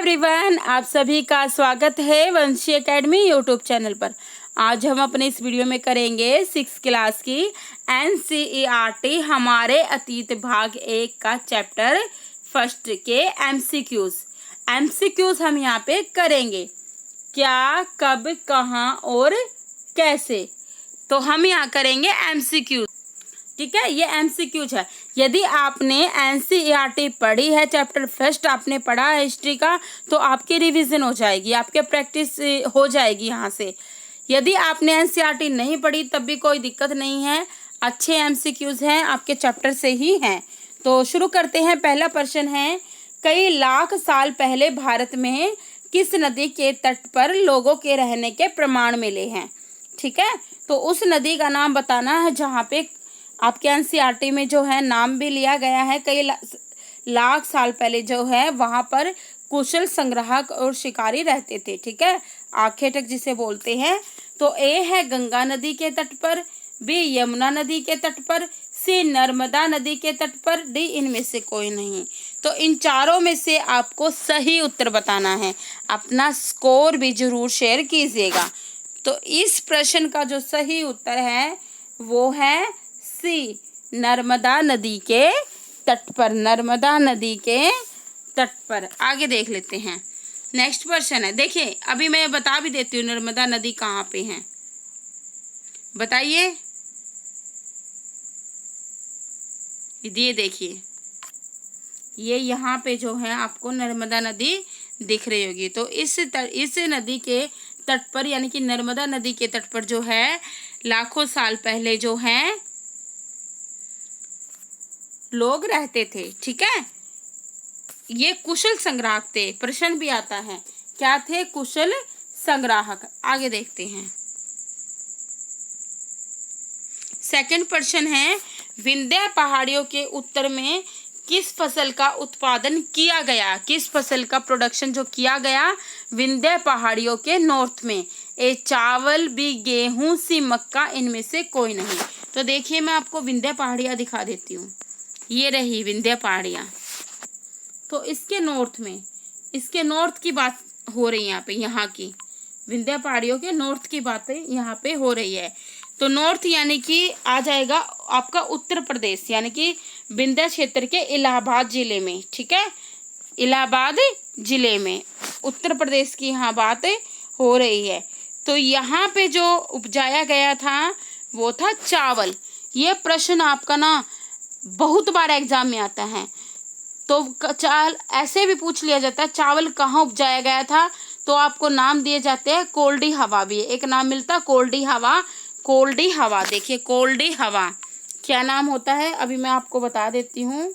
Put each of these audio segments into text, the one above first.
Everyone, आप सभी का स्वागत है वंशी एकेडमी यूट्यूब चैनल पर। आज हम अपने इस वीडियो में करेंगे 6th क्लास की NCERT हमारे अतीत भाग 1 का चैप्टर फर्स्ट के एमसीक्यूज हम यहाँ पे करेंगे। क्या, कब, कहाँ और कैसे। तो हम यहाँ करेंगे एमसीक्यूज। ठीक है, ये एमसीक्यूज है। यदि आपने एनसीईआरटी पढ़ी है, चैप्टर फर्स्ट आपने पढ़ा है हिस्ट्री का, तो आपकी रिवीजन हो जाएगी, आपके प्रैक्टिस हो जाएगी यहाँ से। यदि आपने एनसीईआरटी नहीं पढ़ी तब भी कोई दिक्कत नहीं है, अच्छे एमसीक्यूज हैं, आपके चैप्टर से ही हैं। तो शुरू करते हैं। पहला प्रश्न है, कई लाख साल पहले भारत में किस नदी के तट पर लोगों के रहने के प्रमाण मिले हैं। ठीक है, तो उस नदी का नाम बताना है जहाँ पे आपके एनसीईआरटी में जो है नाम भी लिया गया है। कई लाख साल पहले जो है वहाँ पर कुशल संग्राहक और शिकारी रहते थे। ठीक है, आखेटक जिसे बोलते हैं। तो ए है गंगा नदी के तट पर, बी यमुना नदी के तट पर, सी नर्मदा नदी के तट पर, डी इनमें से कोई नहीं। तो इन चारों में से आपको सही उत्तर बताना है। अपना स्कोर भी जरूर शेयर कीजिएगा। तो इस प्रश्न का जो सही उत्तर है वो है सी, नर्मदा नदी के तट पर। नर्मदा नदी के तट पर। आगे देख लेते हैं। नेक्स्ट प्रश्न है, देखिए अभी मैं बता भी देती हूँ नर्मदा नदी कहाँ पे है, बताइए। ये देखिए, ये यहाँ पे जो है आपको नर्मदा नदी दिख रही होगी। तो इस नदी के तट पर, यानी कि नर्मदा नदी के तट पर जो है लाखों साल पहले जो है लोग रहते थे। ठीक है, ये कुशल संग्राहक थे। प्रश्न भी आता है, क्या थे? कुशल संग्राहक। आगे देखते हैं। सेकंड प्रश्न है, विंध्य पहाड़ियों के उत्तर में किस फसल का उत्पादन किया गया? किस फसल का प्रोडक्शन जो किया गया विंध्य पहाड़ियों के नॉर्थ में? ए चावल, बी गेहूं, सी मक्का, इनमें से कोई नहीं। तो देखिए मैं आपको विंध्य पहाड़ियां दिखा देती हूँ। ये रही विंध्य पहाड़ियां। तो इसके नॉर्थ में, इसके नॉर्थ की बात हो रही है यहाँ पे, यहाँ की विंध्य पहाड़ियों के नॉर्थ की बातें यहाँ पे हो रही है। तो नॉर्थ यानी कि आ जाएगा आपका उत्तर प्रदेश, यानी कि विंध्य क्षेत्र के इलाहाबाद जिले में। ठीक है, इलाहाबाद जिले में उत्तर प्रदेश की यहाँ बात हो रही है। तो यहाँ पे जो उपजाया गया था वो था चावल। ये प्रश्न आपका ना बहुत बार एग्जाम में आता है। तो ऐसे भी पूछ लिया जाता है चावल कहाँ उपजाया गया था, तो आपको नाम दिए जाते हैं। कोल्डी हवा भी एक नाम मिलता, कोल्डी हवा। कोल्डी हवा, देखिए कोल्डी हवा क्या नाम होता है, अभी मैं आपको बता देती हूँ।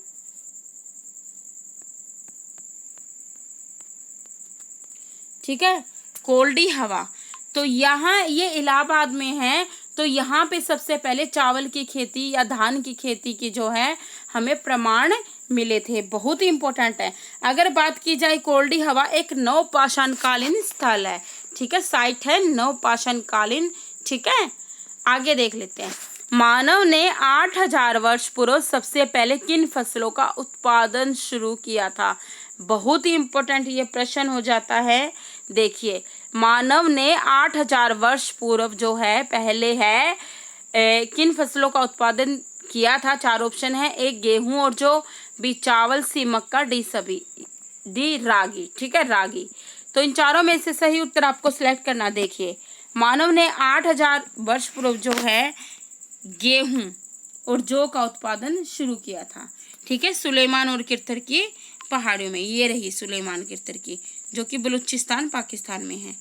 ठीक है, कोल्डी हवा। तो यहाँ ये इलाहाबाद में है। तो यहाँ पे सबसे पहले चावल की खेती या धान की खेती की जो है हमें प्रमाण मिले थे। बहुत ही इम्पोर्टेंट है। अगर बात की जाए, कोल्डी हवा एक नवपाषाणकालीन स्थल है। ठीक है, साइट है नवपाषाणकालीन। ठीक है, आगे देख लेते हैं। मानव ने 8000 वर्ष पूर्व सबसे पहले किन फसलों का उत्पादन शुरू किया था? बहुत ही इम्पोर्टेंट ये प्रश्न हो जाता है। देखिए, मानव ने 8000 वर्ष पूर्व जो है पहले है किन फसलों का उत्पादन किया था? चार ऑप्शन है, एक गेहूं और जो, बी चावल, सी मक्का, डी सभी, डी रागी। ठीक है, रागी। तो इन चारों में से सही उत्तर आपको सिलेक्ट करना। देखिए, मानव ने 8000 वर्ष पूर्व जो है गेहूं और जौ का उत्पादन शुरू किया था। ठीक है, सुलेमान और किरथर की पहाड़ियों में। ये रही सुलेमान किरथर की, जो कि बलूचिस्तान पाकिस्तान में है।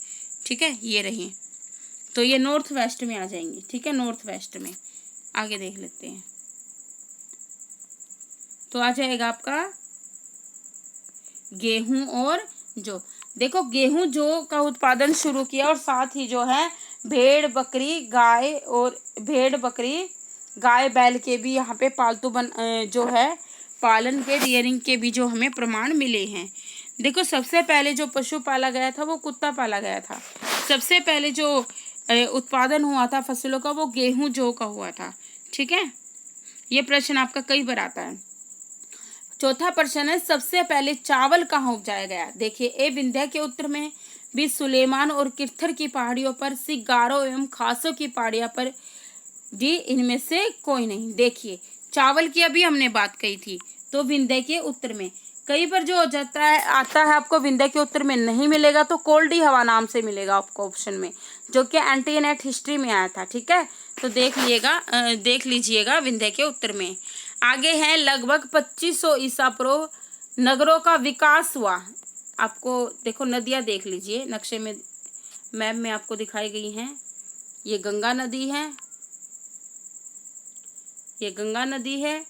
ठीक है, ये रही। तो ये नॉर्थ वेस्ट में आ जाएंगी। ठीक है, नॉर्थ वेस्ट में। आगे देख लेते हैं। तो आ जाएगा आपका गेहूं और जौ। देखो, गेहूं जौ का उत्पादन शुरू किया और साथ ही जो है भेड़ बकरी गाय बैल के भी यहाँ पे जो है पालन के, रियरिंग के भी जो हमें प्रमाण मिले हैं। देखो, सबसे पहले जो पशु पाला गया था वो कुत्ता पाला गया था। सबसे पहले जो उत्पादन हुआ था फसलों का वो गेहूं जौ का हुआ था। ठीक है, ये प्रश्न आपका कई बार आता है। चौथा प्रश्न है, सबसे पहले चावल कहाँ उपजाया गया? देखिए, ए विंध्य के उत्तर में, बी सुलेमान और किरथर की पहाड़ियों पर, सी गारो एवं खासों की पहाड़ियों पर, डी इनमें से कोई नहीं। देखिए, चावल की अभी हमने बात कही थी, तो विंध्य के उत्तर में। कई बार जो हो जाता है आता है आपको विंध्य के उत्तर में नहीं मिलेगा तो कोल्डी हवा नाम से मिलेगा आपको ऑप्शन में, जो कि एंटीनेट हिस्ट्री में आया था। ठीक है, तो देख लीजिएगा विंध्य के उत्तर में। आगे है, लगभग 2500 ईसा पूर्व नगरों का विकास हुआ। आपको देखो नदियाँ देख लीजिए, नक्शे में मैप में आपको दिखाई गई हैं। ये गंगा नदी है, ये गंगा नदी है,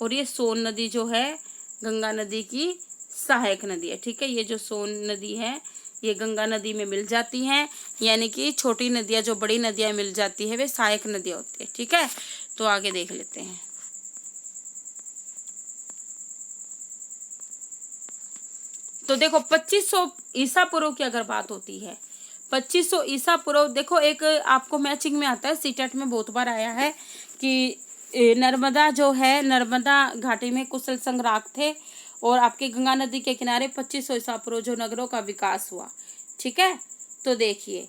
और ये सोन नदी जो है गंगा नदी की सहायक नदी है। ठीक है, ये जो सोन नदी है ये गंगा नदी में मिल जाती हैं, यानी कि छोटी नदियाँ जो बड़ी नदियाँ मिल जाती है वे सहायक नदियाँ होती है। ठीक है, तो आगे देख लेते हैं। तो देखो 2500 ईसा पूर्व की अगर बात होती है, 2500 ईसा पूर्व, देखो एक आपको मैचिंग में आता है, सीटेट में बहुत बार आया है कि नर्मदा जो है, नर्मदा घाटी में कुशल संग्राहक थे और आपके गंगा नदी के किनारे 2500 ईसा पूर्व जो नगरों का विकास हुआ। ठीक है, तो देखिए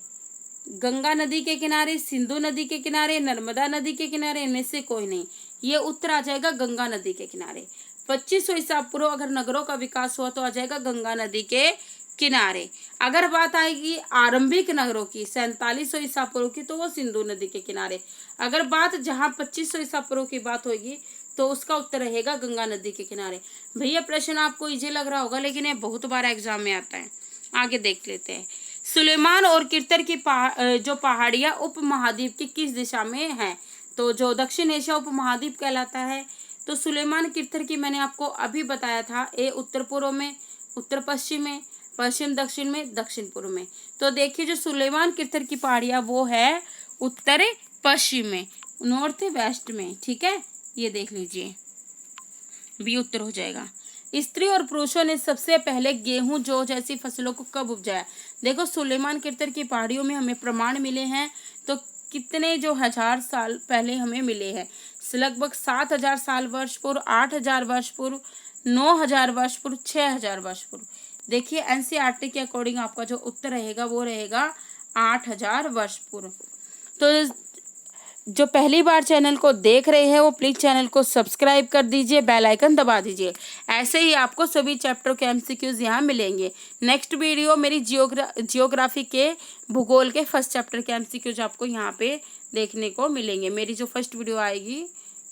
गंगा नदी के किनारे, सिंधु नदी के किनारे, नर्मदा नदी के किनारे, इनमें से कोई नहीं, ये उत्तर आ जाएगा गंगा नदी के किनारे। 2500 ईसा पूर्व अगर नगरों का विकास हुआ तो आ जाएगा गंगा नदी के किनारे। अगर बात आएगी आरंभिक नगरों की 4700 ईसा पूर्व की, तो वो सिंधु नदी के किनारे। अगर बात जहाँ 2500 ईसा पूर्व की बात होगी तो उसका उत्तर रहेगा गंगा नदी के किनारे। भैया प्रश्न आपको इजी लग रहा होगा, लेकिन ये बहुत बार एग्जाम में आता है। आगे देख लेते हैं, सुलेमान और किरतर की जो पहाड़ियाँ उप महाद्वीप की किस दिशा में है? तो जो दक्षिण एशिया उप महाद्वीप कहलाता है, तो सुलेमान किरतर की मैंने आपको अभी बताया था, ए उत्तर पूर्व में, उत्तर पश्चिम में, पश्चिम दक्षिण में, दक्षिण पूर्व में। तो देखिए जो सुलेमान किरतर की पहाड़ियाँ वो है उत्तर पश्चिम में, नॉर्थ वेस्ट में। ठीक है, ये देख लीजिए, बी उत्तर हो जाएगा। स्त्री और पुरुषों ने सबसे पहले गेहूं जौ जैसी फसलों को कब उपजाया? देखो सुलेमान किरतर की पहाड़ियों में हमें प्रमाण मिले हैं, तो कितने जो 1000 साल पहले हमें मिले हैं, लगभग 7000 साल वर्ष पूर्व, 8000 वर्ष पूर्व, 9000 वर्ष पूर्व, 6000 वर्ष पूर्व। देखिए एनसीईआरटी के अकॉर्डिंग आपका जो उत्तर रहेगा वो रहेगा 8000 वर्ष पूर्व। तो जो पहली बार चैनल को देख रहे हैं वो प्लीज़ चैनल को सब्सक्राइब कर दीजिए, बेल आइकन दबा दीजिए। ऐसे ही आपको सभी चैप्टर के एमसीक्यूज यहाँ मिलेंगे। नेक्स्ट वीडियो मेरी जियोग्राफी के भूगोल के फर्स्ट चैप्टर के एमसीक्यूज आपको यहाँ पे देखने को मिलेंगे। मेरी जो फर्स्ट वीडियो आएगी,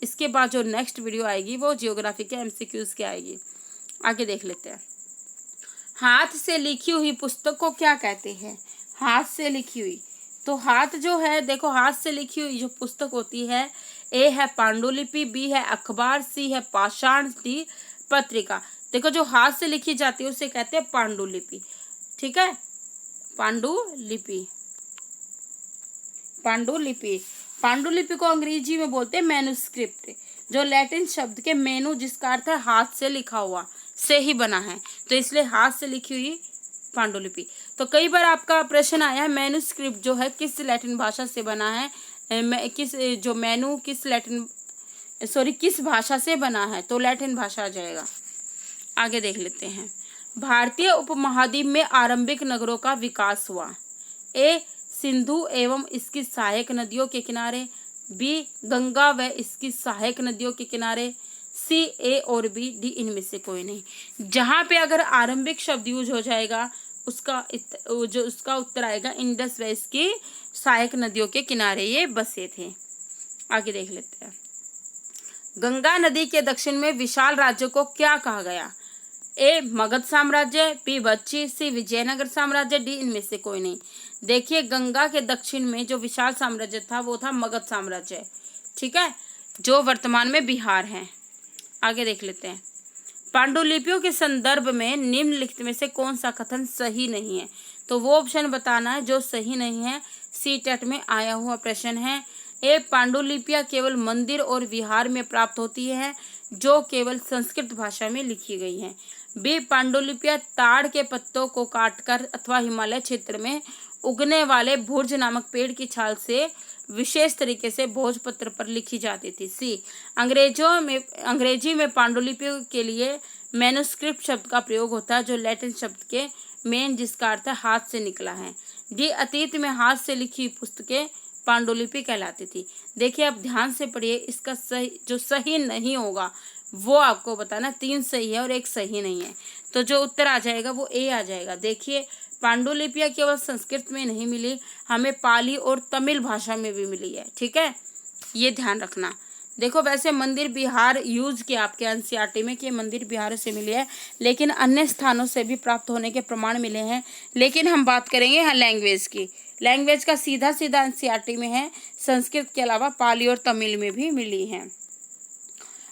इसके बाद जो नेक्स्ट वीडियो आएगी वो जियोग्राफी के एमसीक्यूज की आएगी। आगे देख लेते हैं, हाथ से लिखी हुई पुस्तक को क्या कहते हैं? हाथ से लिखी हुई, तो हाथ जो है, देखो हाथ से लिखी हुई जो पुस्तक होती है, ए है पांडुलिपि, बी है अखबार, सी है पाषाण, डी पत्रिका। देखो जो हाथ से लिखी जाती है उसे कहते हैं पांडुलिपि। ठीक है, पांडुलिपि, पांडुलिपि, पांडुलिपि को अंग्रेजी में बोलते हैं मैन्युस्क्रिप्ट, जो लैटिन शब्द के मेनू जिसका अर्थ है हाथ से लिखा हुआ से ही बना है, तो इसलिए हाथ से लिखी हुई पांडुलिपि। तो कई बार आपका प्रश्न आया है मैन्युस्क्रिप्ट जो है किस लैटिन भाषा से बना है, किस भाषा से बना है, तो लैटिन भाषा आ जाएगा। आगे देख लेते हैं, भारतीय उपमहाद्वीप में आरंभिक नगरों का विकास हुआ। ए सिंधु एवं इसकी सहायक नदियों के किनारे, बी गंगा व इसकी सहायक नदियों के किनारे, सी ए और बी, डी इनमें से कोई नहीं। जहाँ पे अगर आरंभिक शब्द यूज हो जाएगा उसका उत्तर आएगा इंडस व इसकी सहायक नदियों के किनारे ये बसे थे। आगे देख लेते हैं, गंगा नदी के दक्षिण में विशाल राज्य को क्या कहा गया? ए मगध साम्राज्य, बी बच्ची, सी विजयनगर साम्राज्य, डी इनमें से कोई नहीं। देखिए गंगा के दक्षिण में जो विशाल साम्राज्य था वो था मगध साम्राज्य। ठीक है, जो वर्तमान में बिहार है। आगे देख लेते हैं, पांडुलिपियों के संदर्भ में निम्नलिखित में से कौन सा कथन सही नहीं है? तो वो ऑप्शन बताना है जो सही नहीं है। सीटेट में आया हुआ प्रश्न है। ए पांडुलिपियां केवल मंदिर और विहार में प्राप्त होती है जो केवल संस्कृत भाषा में लिखी गई हैं। बी पांडुलिपियां ताड़ के पत्तों को काटकर अथवा हिमालय क्षेत्र में उगने वाले भुर्ज नामक पेड़ की छाल से विशेष तरीके से भोजपत्र पर लिखी जाती थी। सी अंग्रेजी में पांडुलिपियों के लिए मैन्युस्क्रिप्ट शब्द का प्रयोग होता है जो लैटिन शब्द के मेन जिसका अर्थ है हाथ से निकला है। डी अतीत में हाथ से लिखी पुस्तकें पांडुलिपि कहलाती थी। देखिए आप ध्यान से पढ़िए, इसका सही जो सही नहीं होगा वो आपको बताना। 3 सही है और 1 सही नहीं है, तो जो उत्तर आ जाएगा वो ए आ जाएगा। देखिए पांडुलिपियाँ केवल संस्कृत में नहीं मिली, हमें पाली और तमिल भाषा में भी मिली है। ठीक है, ये ध्यान रखना। देखो वैसे मंदिर बिहार यूज किया आपके एनसीईआरटी में कि मंदिर बिहार से मिली है, लेकिन अन्य स्थानों से भी प्राप्त होने के प्रमाण मिले हैं। लेकिन हम बात करेंगे यहाँ लैंग्वेज की। लैंग्वेज का सीधा सीधा एनसीईआरटी में है, संस्कृत के अलावा पाली और तमिल में भी मिली है।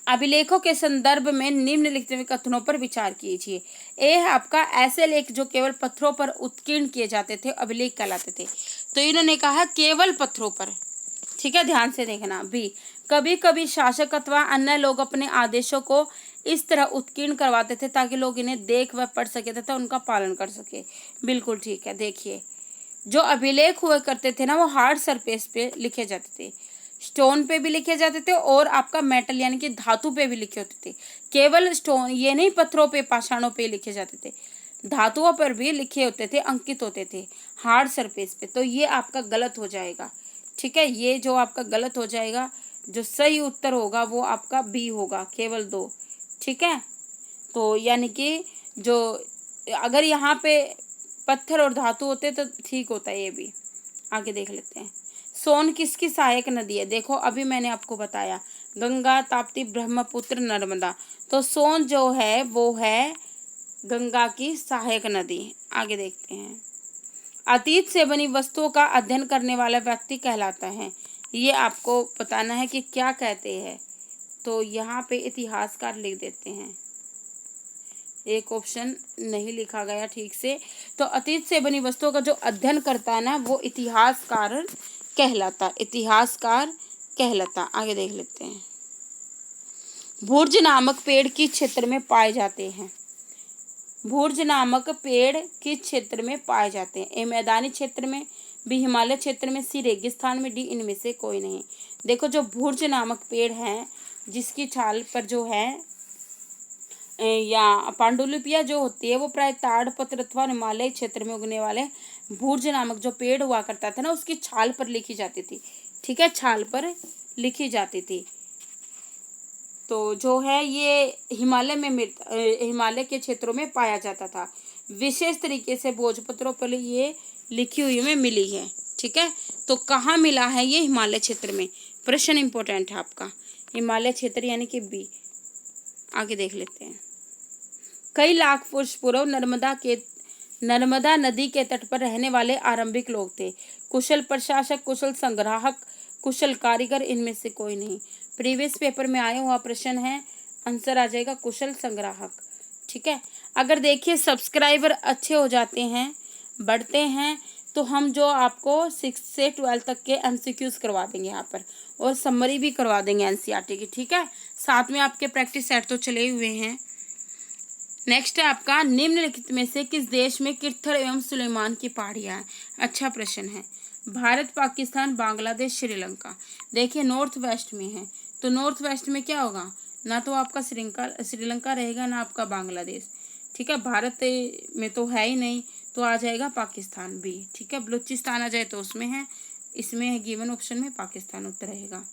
अभिलेखों के संदर्भ में निम्नलिखित में कथनों पर विचार कीजिए। ए है आपका ऐसे लेख जो केवल पत्थरों पर उत्कीर्ण किए जाते थे अभिलेख कहलाते थे। तो इन्होंने कहा केवल पत्थरों पर। ठीक है, ध्यान से देखना। बी, कभी कभी शासक अथवा अन्य लोग अपने आदेशों को इस तरह उत्कीर्ण करवाते थे ताकि लोग इन्हें देख व पढ़ सके तथा उनका पालन कर सके। बिल्कुल ठीक है। देखिए जो अभिलेख हुआ करते थे ना वो हार्ड सरफेस पे लिखे जाते थे, स्टोन पे भी लिखे जाते थे और आपका मेटल यानी कि धातु पे भी लिखे होते थे। केवल स्टोन ये नहीं, पत्थरों पे पाषाणों पे लिखे जाते थे, धातुओं पर भी लिखे होते थे, अंकित होते थे हार्ड सरफेस पे। तो ये आपका गलत हो जाएगा। ठीक है, ये जो आपका गलत हो जाएगा, जो सही उत्तर होगा वो आपका बी होगा, केवल 2। ठीक है, तो यानी कि जो अगर यहाँ पे पत्थर और धातु होते तो ठीक होता है। ये भी आगे देख लेते हैं। सोन किसकी सहायक नदी है? देखो अभी मैंने आपको बताया गंगा, ताप्ती, ब्रह्मपुत्र, नर्मदा। तो सोन जो है वो है गंगा की सहायक नदी। आगे देखते हैं। अतीत से बनी वस्तुओं का अध्ययन करने वाला व्यक्ति कहलाता है। ये आपको बताना है कि क्या कहते हैं। तो यहाँ पे इतिहासकार लिख देते हैं, एक ऑप्शन नहीं लिखा गया ठीक से। तो अतीत से बनी वस्तुओं का जो अध्ययन करता है ना वो इतिहासकार कहलाता, इतिहासकार कहलाता। आगे देख लेते हैं। भुर्ज नामक पेड़ किस क्षेत्र में पाए जाते हैं? भुर्ज नामक पेड़ किस क्षेत्र में पाए जाते हैं? ए मैदानी क्षेत्र में, बी हिमालय क्षेत्र में, सी रेगिस्तान में, डी इनमें से कोई नहीं। देखो जो भुर्ज नामक पेड़ है जिसकी छाल पर जो है या पांडुलिपियाँ जो होती है वो प्राय ताड़पत्र अथवा हिमालय क्षेत्र में उगने वाले भुर्ज नामक जो पेड़ हुआ करता था ना उसकी छाल पर लिखी जाती थी। ठीक है, छाल पर लिखी जाती थी। तो जो है ये हिमालय में हिमालय के क्षेत्रों में पाया जाता था। विशेष तरीके से भोजपत्रों पर ये लिखी हुई में मिली है। ठीक है, तो कहाँ मिला है ये? हिमालय क्षेत्र में। प्रश्न इंपॉर्टेंट है आपका, हिमालय क्षेत्र यानी कि बी। आगे देख लेते हैं। कई लाख वर्ष पूर्व नर्मदा नदी के तट पर रहने वाले आरंभिक लोग थे। कुशल प्रशासक, कुशल संग्राहक, कुशल कारीगर, इनमें से कोई नहीं। प्रीवियस पेपर में आया हुआ प्रश्न है, आंसर आ जाएगा कुशल संग्राहक। ठीक है, अगर देखिए सब्सक्राइबर अच्छे हो जाते हैं, बढ़ते हैं, तो हम जो आपको 6 से 12 तक के MCQs करवा देंगे यहाँ पर और समरी भी करवा देंगे एनसीईआरटी की। ठीक है, साथ में आपके प्रैक्टिस सेट तो चले हुए हैं। नेक्स्ट है आपका निम्नलिखित में से किस देश में किरथर एवं सुलेमान की पहाड़ियाँ हैं? अच्छा प्रश्न है। भारत, पाकिस्तान, बांग्लादेश, श्रीलंका। देखिए नॉर्थ वेस्ट में है, तो नॉर्थ वेस्ट में क्या होगा? ना तो आपका श्रीलंका रहेगा ना आपका बांग्लादेश। ठीक है, भारत में तो है ही नहीं, तो आ जाएगा पाकिस्तान भी। ठीक है, बलूचिस्तान आ जाए तो उसमें है, इसमें है गिवन ऑप्शन में पाकिस्तान उत्तर रहेगा।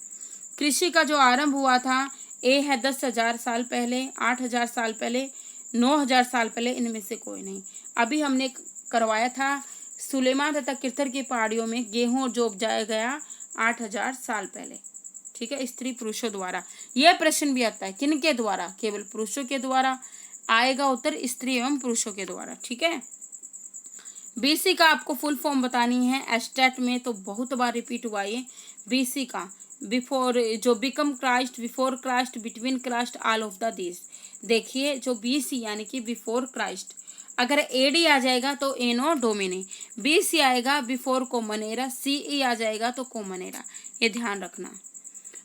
कृषि का जो आरंभ हुआ था, ए है 10,000 साल पहले, 8,000 साल पहले, 9,000 साल पहले, इनमें से कोई नहीं। अभी हमने करवाया था सुलेमान तथा किरथर की पहाड़ियों में गेहूं जो उपजाया गया 8,000 साल पहले। ठीक है, स्त्री पुरुषों द्वारा। यह प्रश्न भी आता है, किनके द्वारा? केवल पुरुषों के द्वारा आएगा उत्तर, स्त्री एवं पुरुषों के द्वारा। ठीक है, बीसी का आपको फुल फॉर्म बतानी है, एस्टेट में तो बहुत बार रिपीट हुआ ये। बीसी का बिफोर, जो become Christ, before Christ, between Christ, all of the this. देखिए जो बीसी यानी कि बिफोर क्राइस्ट, अगर एडी आ जाएगा तो एनो डोमिनी, बीसी आएगा बिफोर कॉमन एरा, सीई आ जाएगा तो कॉमन एरा। ये ध्यान रखना।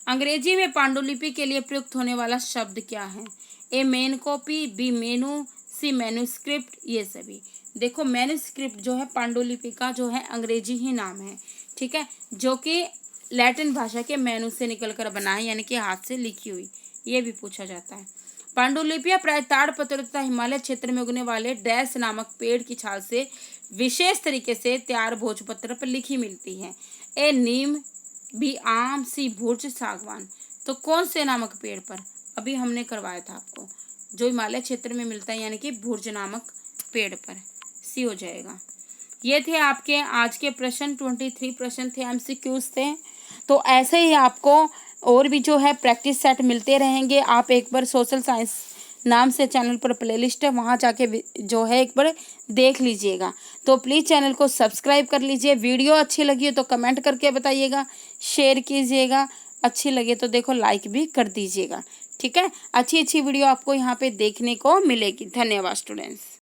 अंग्रेजी में पांडुलिपि के लिए प्रयुक्त होने वाला शब्द क्या है? ए मेन कॉपी, बी मेनू, सी मैन्युस्क्रिप्ट, ये सभी। देखो मैन्युस्क्रिप्ट जो है पांडुलिपि का जो है अंग्रेजी ही नाम है। ठीक है, जो कि लैटिन भाषा के मेनू से निकल कर बना है, यानी कि हाथ से लिखी हुई, ये भी पूछा जाता है। पांडुलिपियां प्राय ताड़पत्र तथा हिमालय क्षेत्र में उगने वाले डैश नामक पेड़ की छाल से विशेष तरीके से तैयार भोजपत्र पर लिखी मिलती है। ए नीम भी आम सी भुर्ज सागवान। तो कौन से नामक पेड़ पर? अभी हमने करवाया था आपको, जो हिमालय क्षेत्र में मिलता है, यानी कि भुर्ज नामक पेड़ पर। सी हो जाएगा। ये थे आपके आज के प्रश्न, 23 प्रश्न थे, एमसीक्यूज थे। तो ऐसे ही आपको और भी जो है प्रैक्टिस सेट मिलते रहेंगे। आप एक बार सोशल साइंस नाम से चैनल पर प्लेलिस्ट है, वहाँ जाके जो है एक बार देख लीजिएगा। तो प्लीज़ चैनल को सब्सक्राइब कर लीजिए। वीडियो अच्छी लगी हो तो कमेंट करके बताइएगा, शेयर कीजिएगा, अच्छी लगे तो देखो लाइक भी कर दीजिएगा। ठीक है, अच्छी अच्छी वीडियो आपको यहाँ पे देखने को मिलेगी। धन्यवाद स्टूडेंट्स।